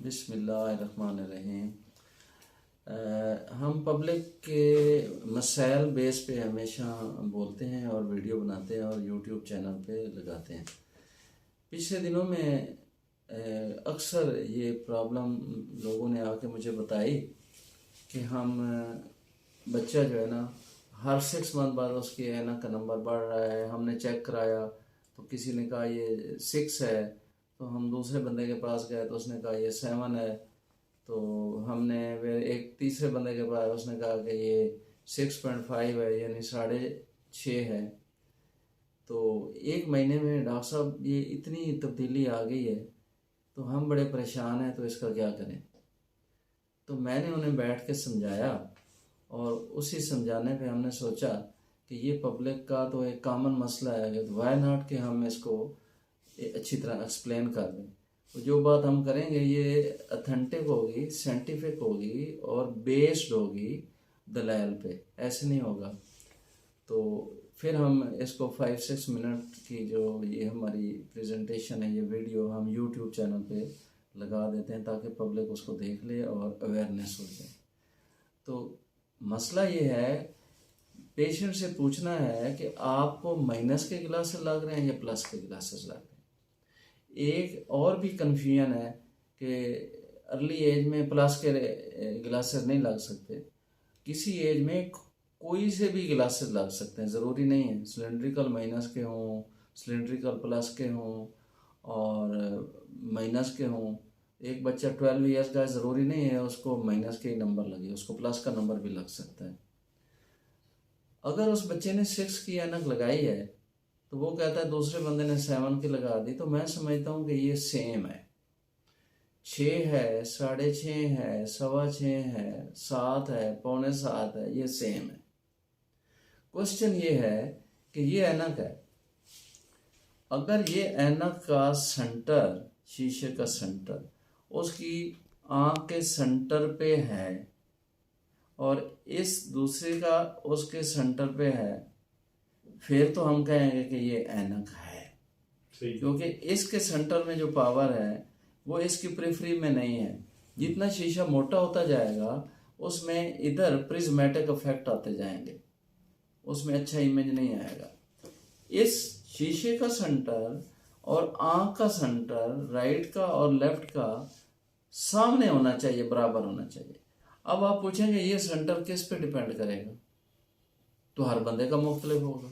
बिस्मिल्लाहिर्रहमानिर्रहीम। हम पब्लिक के मसाइल बेस पे हमेशा बोलते हैं और वीडियो बनाते हैं और यूट्यूब चैनल पे लगाते हैं। पिछले दिनों में अक्सर ये प्रॉब्लम लोगों ने आके मुझे बताई कि हम बच्चा जो है ना हर 6 मंथ बाद उसकी ऐनक का नंबर बढ़ रहा है। हमने चेक कराया तो किसी ने कहा ये 6 है, तो हम दूसरे बंदे के पास गए तो उसने कहा ये 7 है। तो हमने फिर एक तीसरे बंदे के पास, उसने कहा कि ये 6.5 है, यानी 6.5 है। तो एक महीने में डॉक्टर साहब ये इतनी तब्दीली आ गई है, तो हम बड़े परेशान हैं, तो इसका क्या करें। तो मैंने उन्हें बैठ के समझाया और उसी समझाने पे हमने सोचा कि ये पब्लिक का तो एक कॉमन मसला है, कि वाई नॉट कि हम इसको अच्छी तरह एक्सप्लेन कर दें। तो जो बात हम करेंगे ये अथेंटिक होगी, साइंटिफिक होगी और बेस्ड होगी दलाइल पे, ऐसे नहीं होगा। तो फिर हम इसको 5-6 मिनट की जो ये हमारी प्रेजेंटेशन है, ये वीडियो हम यूट्यूब चैनल पे लगा देते हैं ताकि पब्लिक उसको देख ले और अवेयरनेस हो जाए। तो मसला ये है, पेशेंट से पूछना है कि आपको माइनस के ग्लासेस लग रहे हैं या प्लस के ग्लासेस लग रहे हैं। एक और भी कन्फ्यूजन है कि अर्ली एज में प्लस के ग्लासेस नहीं लग सकते, किसी एज में कोई से भी ग्लासेस लग सकते हैं, ज़रूरी नहीं है सिलेंड्रिकल माइनस के हों, सिलेंड्रिकल प्लस के हों और माइनस के हों। एक बच्चा 12 ईयर्स का, ज़रूरी नहीं है उसको माइनस के ही नंबर लगे, उसको प्लस का नंबर भी लग सकता है। अगर उस बच्चे ने 6 की ऐनक लगाई है तो वो कहता है दूसरे बंदे ने 7 की लगा दी, तो मैं समझता हूँ कि ये सेम है। 6 है, 6.5 है, 6.25 है, 7 है, 6.25 है, ये सेम है। क्वेश्चन ये है कि ये ऐनक है, अगर ये ऐनक का सेंटर, शीशे का सेंटर उसकी आँख के सेंटर पे है और इस दूसरे का उसके सेंटर पे है, फिर तो हम कहेंगे कि ये ऐनक है, क्योंकि इसके सेंटर में जो पावर है वो इसकी पेरिफेरी में नहीं है। जितना शीशा मोटा होता जाएगा उसमें इधर प्रिज्मेटिक इफेक्ट आते जाएंगे, उसमें अच्छा इमेज नहीं आएगा। इस शीशे का सेंटर और आँख का सेंटर, राइट का और लेफ्ट का सामने होना चाहिए, बराबर होना चाहिए। अब आप पूछेंगे ये सेंटर किस पे डिपेंड करेगा, तो हर बंदे का मुख्तलिफ होगा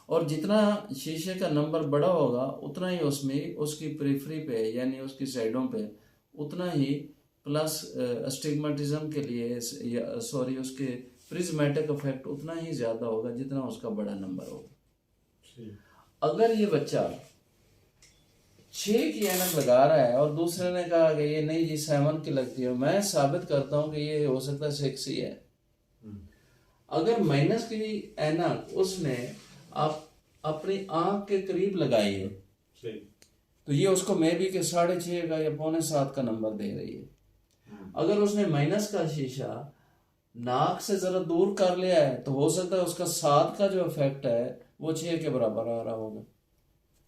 और जितना शीशे का नंबर बड़ा होगा उतना ही उसमें उसकी पेरिफेरी पे यानी उसकी साइडों पे उतना ही प्लस अस्टिग्मेटिज्म के लिए सॉरी उसके प्रिज्मेटिक इफेक्ट उतना ही ज़्यादा होगा जितना उसका बड़ा नंबर होगा। अगर ये बच्चा 6 की ऐनक लगा रहा है और दूसरे ने कहा कि ये नहीं जी 7 की लगती है, मैं साबित करता हूँ कि ये हो सकता है 6 ही है। अगर माइनस की ऐनक उसने आप अपनी आंख के करीब लगाई है तो ये उसको मे भी के 6.5 का या 6.25 का नंबर दे रही है। अगर उसने माइनस का शीशा नाक से जरा दूर कर लिया है तो हो सकता है उसका 7 का जो इफेक्ट है वो 6 के बराबर आ रहा होगा।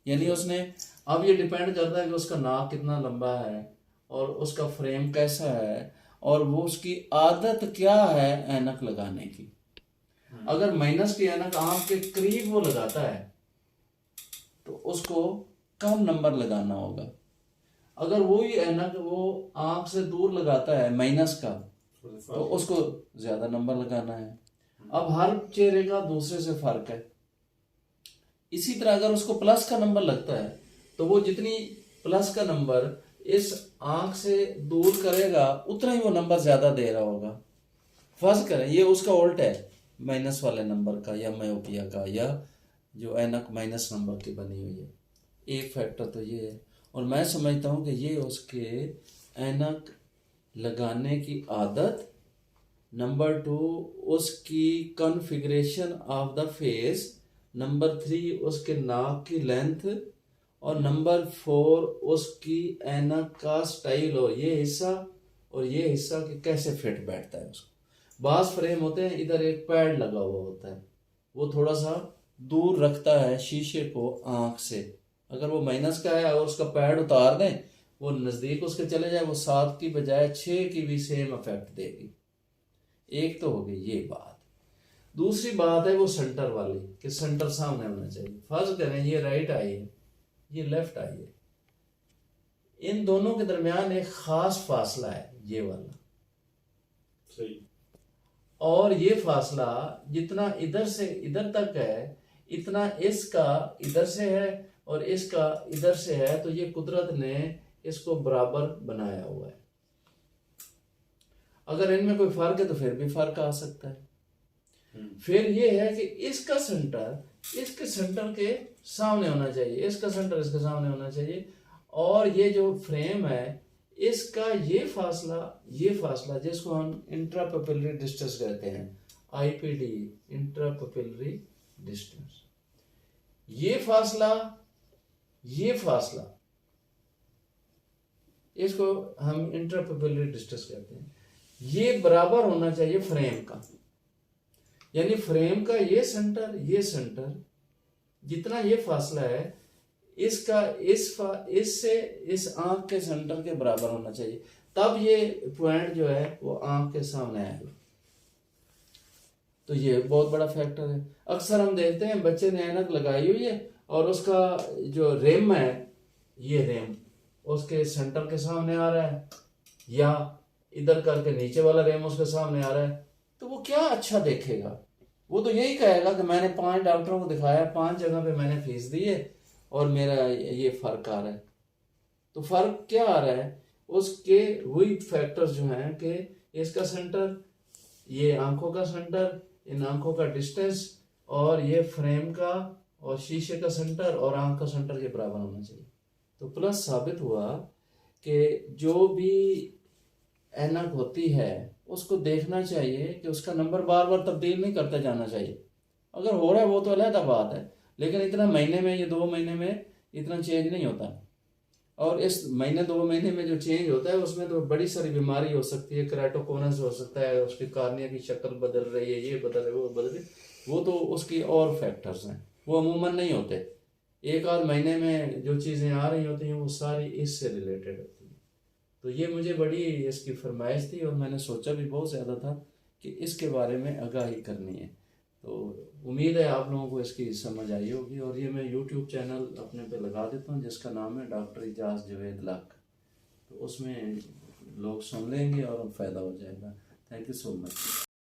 यानी उसने, अब ये डिपेंड करता है कि उसका नाक कितना लंबा है और उसका फ्रेम कैसा है और वो उसकी आदत क्या है ऐनक लगाने की। अगर माइनस की ऐनक आंख के करीब वो लगाता है तो उसको कम नंबर लगाना होगा। अगर वो ही ऐनक वो आंख से दूर लगाता है माइनस का तो उसको ज्यादा नंबर लगाना है। अब हर चेहरे का दूसरे से फर्क है। इसी तरह अगर उसको प्लस का नंबर लगता है तो वो जितनी प्लस का नंबर इस आंख से दूर करेगा उतना ही वो नंबर ज्यादा दे रहा होगा। फर्ज करें ये उसका उल्ट है, माइनस वाले नंबर का या मायोपिया का, या जो ऐनक माइनस नंबर की बनी हुई है। एक फैक्टर तो ये है और मैं समझता हूँ कि ये उसके ऐनक लगाने की आदत, नंबर 2 उसकी configuration of the face, number 3 उसके नाक की लेंथ और नंबर 4 उसकी ऐनक का स्टाइल और ये हिस्सा कि कैसे फिट बैठता है उसको। बाज फ्रेम होते हैं, इधर एक पैड लगा हुआ होता है, वो थोड़ा सा दूर रखता है शीशे को आंख से। अगर वो माइनस का है और उसका पैड उतार दें वो नज़दीक उसके चले जाए, वो 7 की बजाय 6 की भी सेम इफेक्ट देगी। एक तो हो गई ये बात। दूसरी बात है वो सेंटर वाली, कि सेंटर सामने होना चाहिए। फर्ज करें ये राइट आई है, ये लेफ्ट आई है, इन दोनों के दरमियान एक खास फासला है, ये वाला सही। और ये फासला जितना इधर से इधर तक है, इतना इसका इधर से है और इसका इधर से है, तो ये कुदरत ने इसको बराबर बनाया हुआ है। अगर इनमें कोई फर्क है तो फिर भी फर्क आ सकता है। फिर ये है कि इसका सेंटर इसके सेंटर के सामने होना चाहिए, इसका सेंटर इसके सामने होना चाहिए, और ये जो फ्रेम है इसका ये फासला जिसको हम इंट्रापपिलरी डिस्टेंस कहते हैं, आईपीडी, इंट्रापपिलरी डिस्टेंस, ये फासला इसको हम इंट्रापपिलरी डिस्टेंस कहते हैं, ये बराबर होना चाहिए फ्रेम का। यानी फ्रेम का ये सेंटर जितना ये फासला है, इसका इससे इस आंख के सेंटर के बराबर होना चाहिए, तब ये पॉइंट जो है वो आंख के सामने आएगा। तो ये बहुत बड़ा फैक्टर है। अक्सर हम देखते हैं बच्चे ने ऐनक लगाई हुई है और उसका जो रेम है, ये रेम उसके सेंटर के सामने आ रहा है, या इधर करके नीचे वाला रेम उसके सामने आ रहा है, तो वो क्या अच्छा देखेगा? वो तो यही कहेगा कि मैंने 5 डॉक्टरों को दिखाया, 5 जगह पे मैंने फीस दी है और मेरा ये फर्क आ रहा है। तो फर्क क्या आ रहा है? उसके वही फैक्टर्स जो हैं कि इसका सेंटर, ये आंखों का सेंटर, इन आंखों का डिस्टेंस, और ये फ्रेम का और शीशे का सेंटर और आंख का सेंटर के बराबर होना चाहिए। तो प्लस साबित हुआ कि जो भी ऐनक होती है उसको देखना चाहिए कि उसका नंबर बार बार तब्दील नहीं करते जाना चाहिए। अगर हो रहा है वो तो अलग बात है, लेकिन इतना महीने में, ये 2 महीने में इतना चेंज नहीं होता। और इस महीने 2 महीने में जो चेंज होता है उसमें तो बड़ी सारी बीमारी हो सकती है, केराटोकोनस हो सकता है, उसकी कार्निया की शक्ल बदल रही है, ये बदल रही है, वो बदल रही है, वो तो उसकी और फैक्टर्स हैं, वो अमूमन नहीं होते। एक आध महीने में जो चीज़ें आ रही होती हैं वो सारी इससे रिलेटेड होती हैं। तो ये मुझे बड़ी इसकी फरमाइश थी और मैंने सोचा भी बहुत ज़्यादा था कि इसके बारे में आगाही करनी है। तो उम्मीद है आप लोगों को इसकी समझ आई होगी। और ये मैं यूट्यूब चैनल अपने पे लगा देता हूँ जिसका नाम है डॉक्टर इजाज़ जवेद लक, तो उसमें लोग सुन लेंगे और फ़ायदा हो जाएगा। Thank you so much.